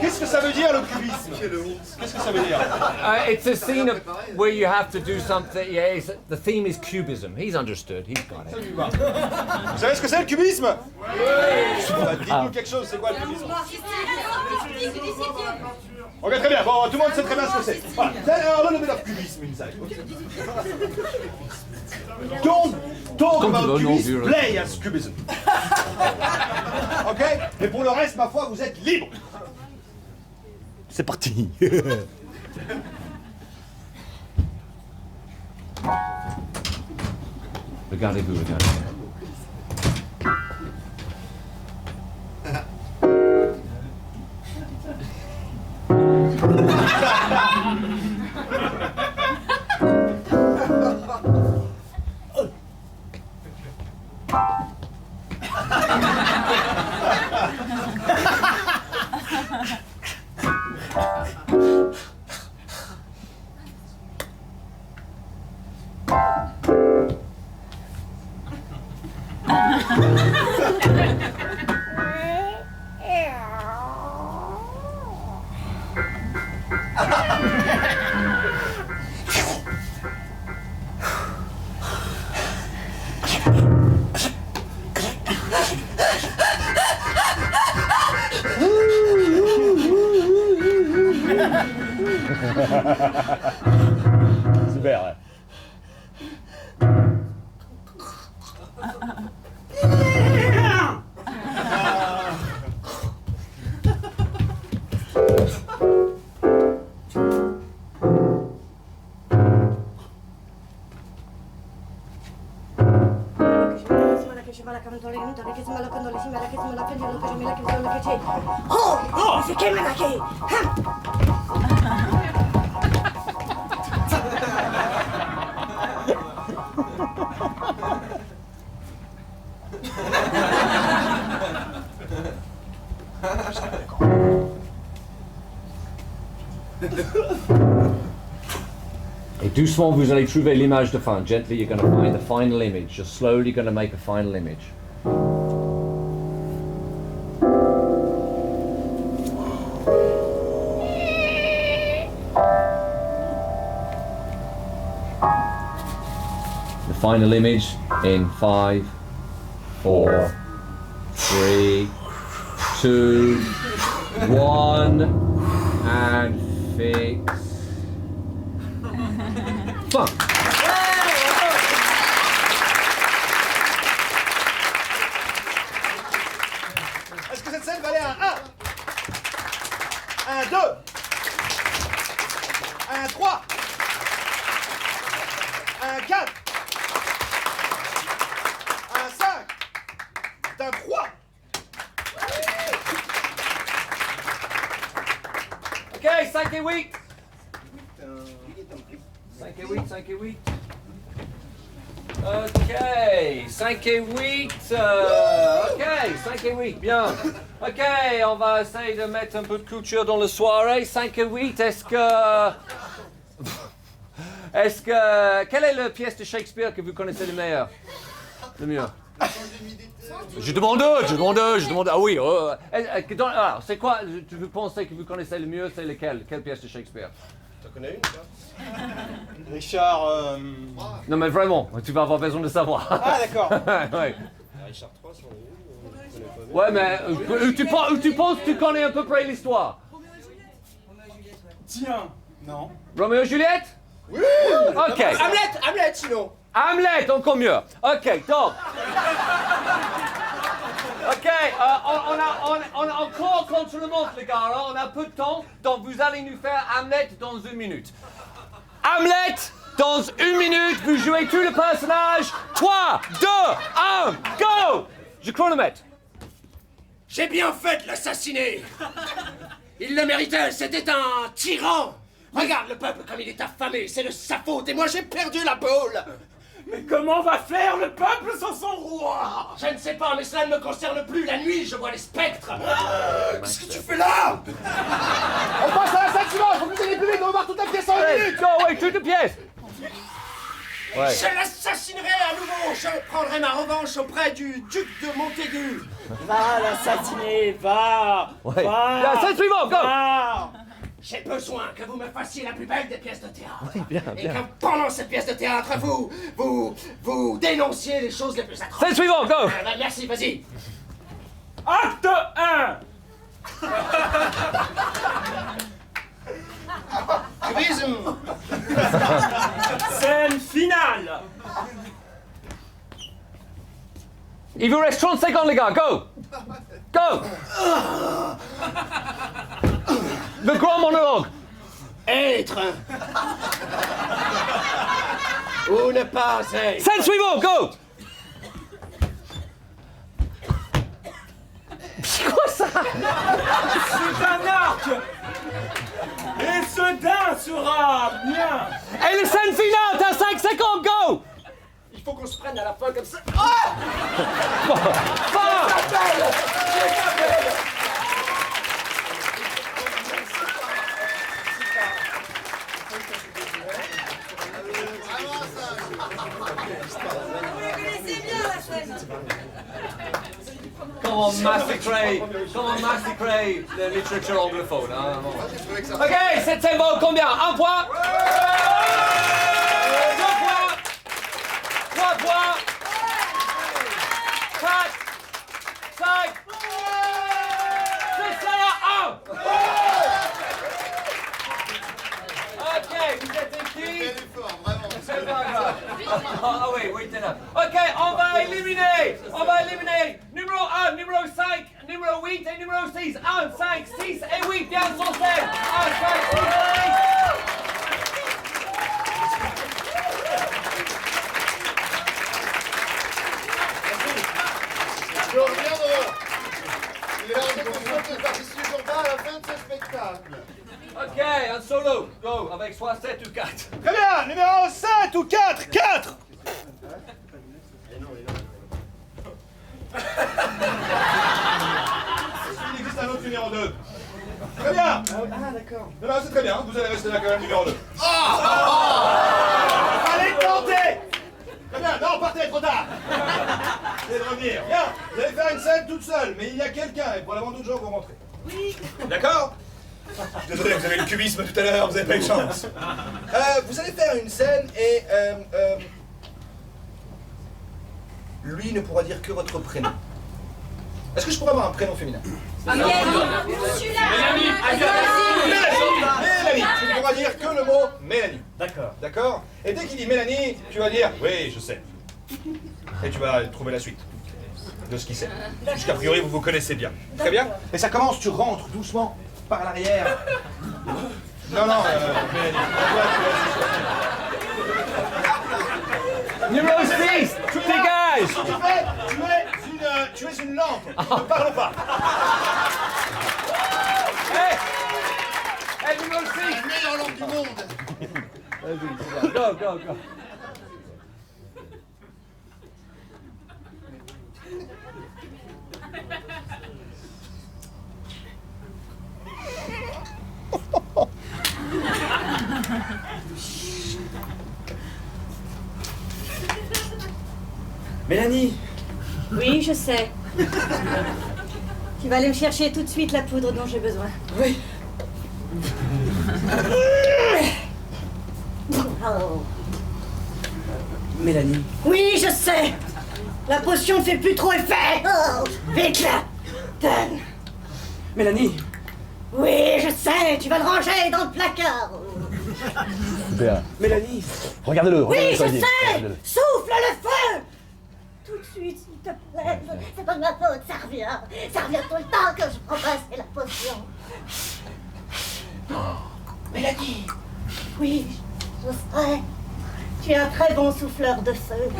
Qu'est-ce que ça veut dire, le cubisme? Qu'est-ce que ça veut dire? It's a scene where you have to do something. Yeah, the theme is cubism. He's understood. He's got it. Vous savez ce que c'est, le cubisme? Dites-nous quelque chose, c'est quoi le cubisme? Ok, très bien. Bon, tout le monde sait très bien ce que c'est. Voilà. A little bit of cubisme inside. Don't talk about cubism, play as cubism. Ok? Et pour le reste, ma foi, vous êtes libre. C'est parti. Regardez-vous, regardez. Super, ouais. Oh, c'est quel manaké? Et doucement, vous allez trouver l'image de fin. Gently, you're going to find the final image. You're slowly going to make a final image. The final image in 5, 4, 3, 2, 1, and fix. Fin. Est-ce que cette scène valait un 1? Un 2? Un 3? Un 4? Un 5? C'est un 3? Ok, 5 et 8. 5 et 8, 5 et 8. Ok, 5 et 8. Ok, 5 et 8, bien. Ok, on va essayer de mettre un peu de culture dans la soirée. 5 et 8, est-ce que... Quelle est la pièce de Shakespeare que vous connaissez le meilleur? Le mieux? Je demande. Ah oui. Alors, c'est quoi, vous pensez que vous connaissez le mieux, c'est lequel? Quelle pièce de Shakespeare? T'en connais une, toi? Richard. Non mais vraiment, tu vas avoir besoin de savoir. Ah d'accord. Ouais. Richard III, si on est où? Ouais, mais où tu penses que tu connais à peu près l'histoire? Tiens. Non. Roméo et Juliette? Oui. Ok. Hamlet, sinon. Hamlet, encore mieux. Ok, donc. Ok, on a encore contre le montre, les gars. Alors, on a peu de temps, donc vous allez nous faire Hamlet dans 1 minute. Hamlet, dans 1 minute, vous jouez tous les personnages. 3, 2, 1, go! Je chronomètre. J'ai bien fait de l'assassiner. Il le méritait, c'était un tyran. Regarde le peuple comme il est affamé, c'est de sa faute, et moi j'ai perdu la boule. Mais comment va faire le peuple sans son roi? Je ne sais pas, mais cela ne me concerne plus. La nuit, je vois les spectres. Qu'est-ce que tu fais là? On passe à la salle suivante, faut que vous ayez plus vite, on va voir toute la pièce en une Hey, minute. go away, toute la pièce. Ouais. Je l'assassinerai à nouveau. Je prendrai ma revanche auprès du duc de Montaigu. Va l'assassiner, va. Ouais. Va. La scène suivante, go. Va. J'ai besoin que vous me fassiez la plus belle des pièces de théâtre. Oui, bien, Et bien. que pendant cette pièce de théâtre, vous dénonciez les choses les plus atroces. Scène suivante, go. Bah, merci, vas-y. Acte 1. Cubisme. Scène finale. Il vous reste 30 secondes, les gars, go. Go. Le grand monologue. Être. Ou ne pas être. Scène suivante, go. C'est quoi ça? C'est un arc. Et ce daim sera bien. Et la scène finale, t'as 5 secondes, go. Il faut qu'on se prenne à la fin comme ça. Come on, massacrer la littérature anglophone. Hein, bon. Ok, cette scène vaut combien? 1 point. 2 points. 3 points. 4. 5. C'est ça, 1. Ok, vous êtes qui? C'est pas grave. Ah oui, oui, t'es là. Ok, on va éliminer numéro 1, numéro 5, numéro 8 et numéro 6. 1, 5, 6 et 8, bien sur scène. 1, 5, 6 et 8. Je reviendrai. Il est hors de question que ne participeront pas à la fin de ce spectacle. Ok, un solo. Go, avec soit 7 ou 4. Très bien, numéro 7 ou 4? 4. Il existe un autre numéro 2. Très bien. Ah, d'accord. Non, non, c'est très bien, vous allez rester là quand même, numéro 2. Allez, tentez. Très bien, non, partez, trop tard. Essayez de revenir. Bien, vous allez faire une scène toute seule, mais il y a quelqu'un, et pour l'avant d'autres gens, vous rentrez. Oui. D'accord? Désolé, vous avez le cubisme tout à l'heure, vous n'avez pas eu de chance. Vous allez faire une scène et... lui ne pourra dire que votre prénom. Est-ce que je pourrais avoir un prénom féminin? Mélanie. Mélanie, tu ne pourras dire que le mot Mélanie. D'accord. D'accord? Et dès qu'il dit Mélanie, tu vas dire oui, je sais. Et tu vas trouver la suite de ce qu'il sait. Jusqu'à priori, vous vous connaissez bien. Très bien? Et ça commence, tu rentres doucement par l'arrière. Non, non, Mélanie. Numéro 6, dégage. Tu es une lampe. Ne parle pas. Hey, numéro 6. La meilleure lampe du monde. Vas-y, go, go, go. Mélanie. Oui, je sais. Tu vas aller me chercher tout de suite la poudre dont j'ai besoin. Oui. Oh. Mélanie. Oui, je sais. La potion ne fait plus trop effet. Oh, vite là. Donne. Mélanie. Oui, je sais. Tu vas le ranger dans le placard. Bien. Mélanie. Regardez-le. Oui, je regardez-le, sais. regardez-le. Souffle le feu. Tout de suite, s'il te plaît. C'est pas de ma faute, ça revient. Ça revient tout le temps que je prends passer la potion. Mélanie. Oui, je sais. Tu es un très bon souffleur de feu.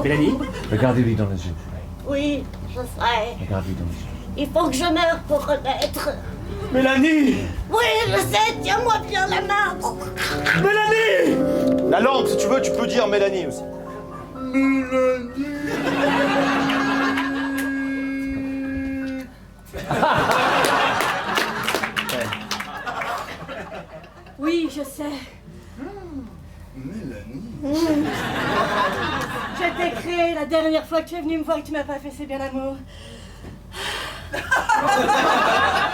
Mélanie. Regardez-lui dans les yeux. Oui, je sais. Regardez-lui dans les yeux. Il faut que je meure pour renaître. Mélanie! Oui, je sais, tiens-moi bien la main. Mélanie! La langue, si tu veux, tu peux dire Mélanie aussi. Oui, je sais. Mélanie. Je t'ai créé la dernière fois que tu es venu me voir et que tu m'as pas fait, c'est bien l'amour.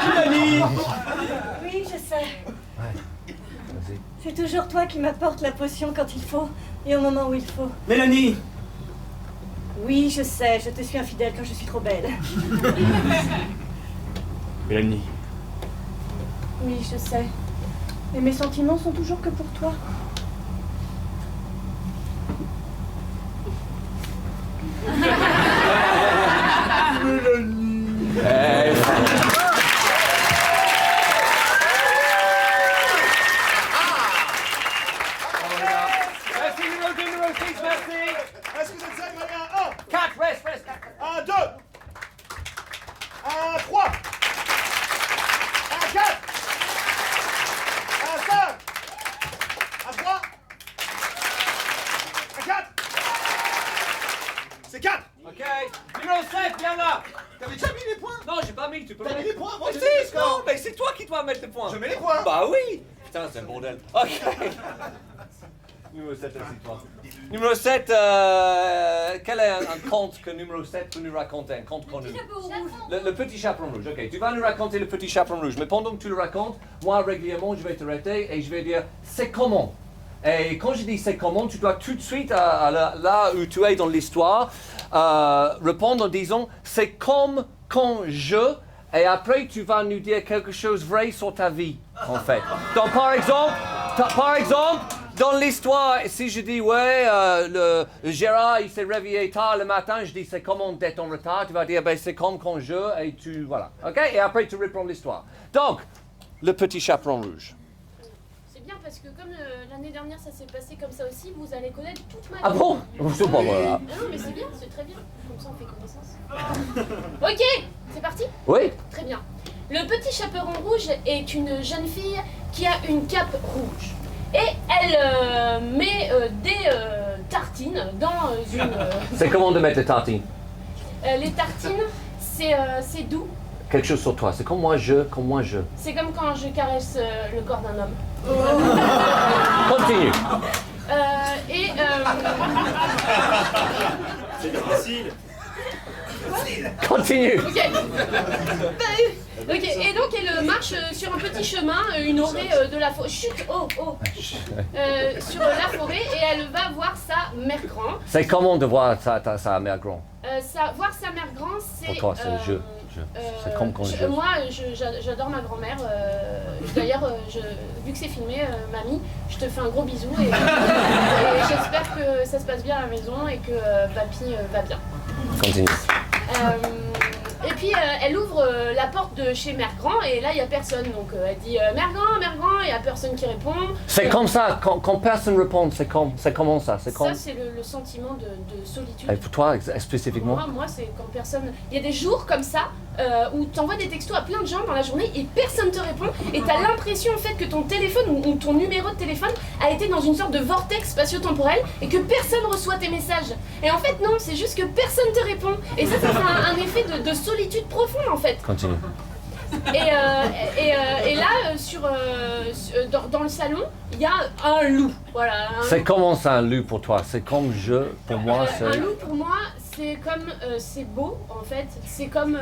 Mélanie! Oui, je sais. C'est toujours toi qui m'apportes la potion quand il faut et au moment où il faut. Mélanie! Oui, je sais, je te suis infidèle quand je suis trop belle. Mélanie. Oui, je sais. Mais mes sentiments sont toujours que pour toi. Merci numéro 6, merci. Est-ce que c'est ça, Maria? 4, reste. 1, 2, 1, 3, 1, 4, 1, 5, 1, 3, 1, 4. C'est 4. Ok. Numéro 7, viens là. T'avais déjà mis les points? Non, j'ai pas mis, tu peux T'as mis les points? Moi, Mais j'ai mis les si, scores. non, mais c'est toi qui dois mettre les points. Je mets les points. Bah oui. Putain, c'est un bordel. Ok. Numéro 7, assieds-toi. Numéro 7, quel est un conte que numéro 7 peut nous raconter? Un conte connu. Le petit chaperon rouge. Ok, tu vas nous raconter le petit chaperon rouge. Mais pendant que tu le racontes, moi régulièrement, je vais t'arrêter et je vais dire c'est comment. Et quand je dis c'est comment, tu dois tout de suite, là où tu es dans l'histoire, répondre en disant c'est comme quand je. Et après, tu vas nous dire quelque chose de vrai sur ta vie, en fait. Donc, par exemple, dans l'histoire, si je dis, ouais, le Gérard, il s'est réveillé tard le matin, je dis, c'est comment d'être en retard, tu vas dire, ben, c'est comme quand je, et tu, voilà. OK? Et après, tu reprends l'histoire. Donc, le petit chaperon rouge. C'est bien parce que comme l'année dernière ça s'est passé comme ça aussi, vous allez connaître toute ma vie. Ah bon? Je sais pas, voilà. Ah non mais c'est bien, c'est très bien. Comme ça on fait connaissance. Ok, c'est parti? Oui? Très bien. Le petit chaperon rouge est une jeune fille qui a une cape rouge. Et elle met des tartines dans une... C'est comment de mettre les tartines? les tartines, c'est doux. Quelque chose sur toi. C'est comme moi, je. C'est comme quand je caresse le corps d'un homme. Continue. C'est difficile. Continue. Ok. Ok, et donc elle marche sur un petit chemin, une orée de la forêt. Chut, sur la forêt, et elle va voir sa mère grand. C'est comment de voir sa mère grand? Voir sa mère grand, c'est. Pour toi, c'est je. C'est comme quand je. Moi, j'adore ma grand-mère. D'ailleurs, vu que c'est filmé, mamie, je te fais un gros bisou et j'espère que ça se passe bien à la maison et que papy va bien. Continue. Et puis elle ouvre la porte de chez Mère Grand et là il n'y a personne, donc elle dit Mère Grand, et il n'y a personne qui répond. C'est comme ça, quand personne répond, c'est comment ça? C'est Ça c'est le sentiment de solitude. Et pour toi spécifiquement? Moi c'est quand personne... Il y a des jours comme ça où tu envoies des textos à plein de gens dans la journée et personne te répond et tu as l'impression en fait que ton téléphone ou ton numéro de téléphone a été dans une sorte de vortex spatio-temporel et que personne reçoit tes messages. Et en fait non, c'est juste que personne te répond. Et ça fait un effet de solitude profonde en fait. Continue. Et là, dans le salon, il y a un loup. Voilà. C'est comment ça un loup pour toi? C'est comme pour moi, c'est... Un loup pour moi, c'est comme c'est beau en fait. C'est comme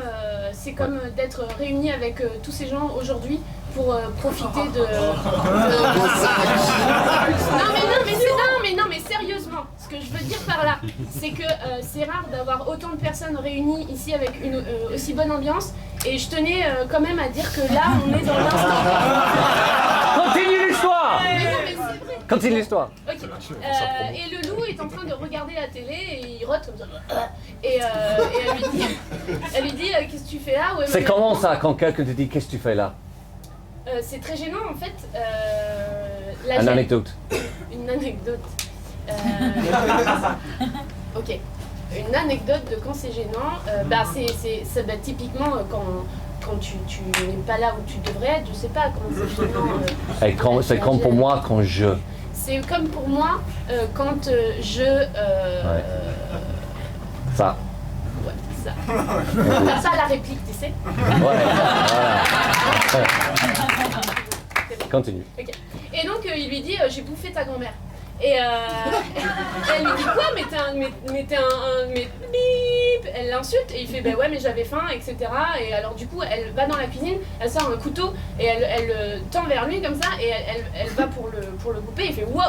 d'être réuni avec tous ces gens aujourd'hui pour profiter de. Non mais sérieusement, ce que je veux dire par là, c'est que c'est rare d'avoir autant de personnes réunies ici avec une aussi bonne ambiance. Et je tenais quand même à dire que là, on est dans l'instant. Continue l'histoire. Mais non, mais c'est vrai. Continue l'histoire. Ok. Et le loup est en train de regarder la télé et il rote comme ça. Et elle lui dit qu'est-ce que tu fais là? C'est comment ça quand quelqu'un te dit qu'est-ce que tu fais là? C'est très gênant en fait. Une anecdote. Une anecdote. Ok. Une anecdote de quand c'est gênant, c'est typiquement quand tu n'es pas là où tu devrais être, je sais pas comment c'est finalement. Et c'est comme pour moi quand je. C'est comme pour moi quand je. Ouais. Ça. Ouais, ça. Ça la réplique, tu sais. Ouais, voilà. Continue. Okay. Et donc il lui dit j'ai bouffé ta grand-mère. Et elle lui dit quoi, mais bip. Elle l'insulte et il fait bah ouais mais j'avais faim, etc. Et alors du coup elle va dans la cuisine, elle sort un couteau et elle tend vers lui comme ça et elle va pour le couper. Il fait wow.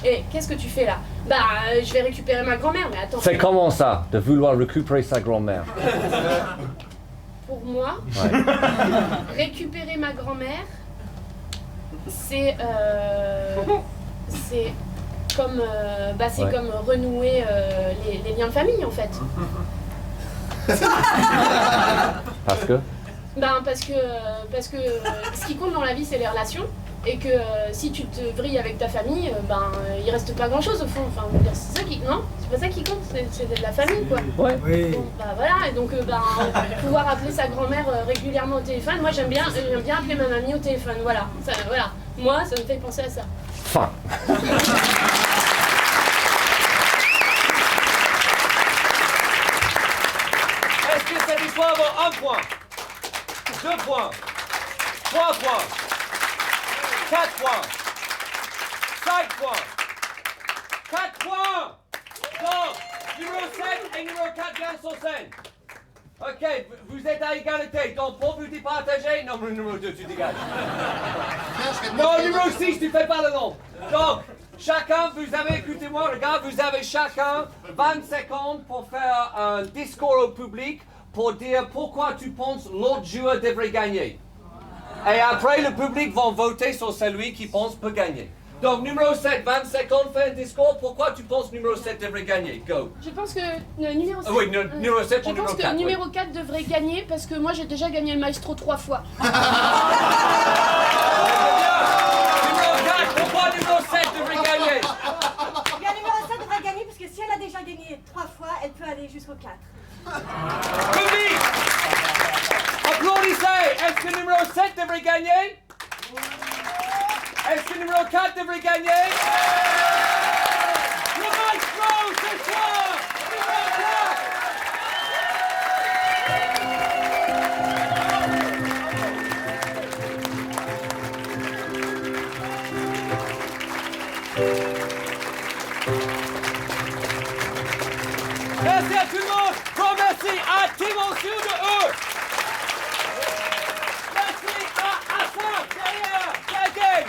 Et qu'est-ce que tu fais là? Bah je vais récupérer ma grand-mère, mais attends. C'est comment ça, de vouloir récupérer sa grand-mère? Pour moi, récupérer ma grand-mère, c'est comme comme renouer les liens de famille en fait. Parce que Parce que ce qui compte dans la vie c'est les relations et que si tu te vrilles avec ta famille, il reste pas grand chose au fond. Enfin, c'est ça qui non, c'est pas ça qui compte, c'est de la famille quoi. Ouais. Oui. Bon, voilà et donc pouvoir appeler sa grand-mère régulièrement au téléphone. Moi j'aime bien appeler ma mamie au téléphone. Voilà, voilà. Moi ça me fait penser à ça. Fin. Est-ce que cette histoire vaut 1 point, 2 points, 3 points, 4 points, 5 points, 4 points? Donc, numéro 7 et numéro 4 gagnent sur scène. Ok, vous êtes à égalité, donc pour vous départager, non, numéro 2, tu dégages. Non, numéro 6, tu fais pas le nom. Donc, chacun, vous avez, écoutez-moi, regarde, vous avez chacun 20 secondes pour faire un discours au public pour dire pourquoi tu penses l'autre joueur devrait gagner. Et après, le public va voter sur celui qui pense peut gagner. Donc, numéro 7, 20 secondes, fais un discours. Pourquoi tu penses numéro 7 devrait gagner? Go. Je pense que numéro 7... oui, numéro 7 pour numéro 4. Je pense que numéro 4 devrait gagner parce que moi j'ai déjà gagné le maestro 3 fois. Numéro 4, pourquoi numéro 7 devrait gagner? Bien, numéro 7 devrait gagner parce que si elle a déjà gagné 3 fois, elle peut aller jusqu'au 4. Public! Applaudissez! Est-ce que numéro 7 devrait gagner? Est-ce que numéro 4 devrait gagner? Le maestro ce soir! Numéro 4! Merci à tout le monde! Grand merci à Dimension de E! Merci à Hassan derrière la game!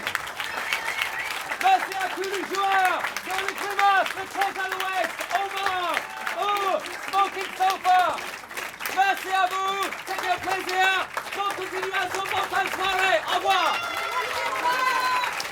Merci à tous les joueurs dans le Cremas, le Trente à l'Ouest, Omar, Smoking Sofa! Merci à vous, c'était un plaisir! Bonne continuation, bonne fin de soirée! Au revoir!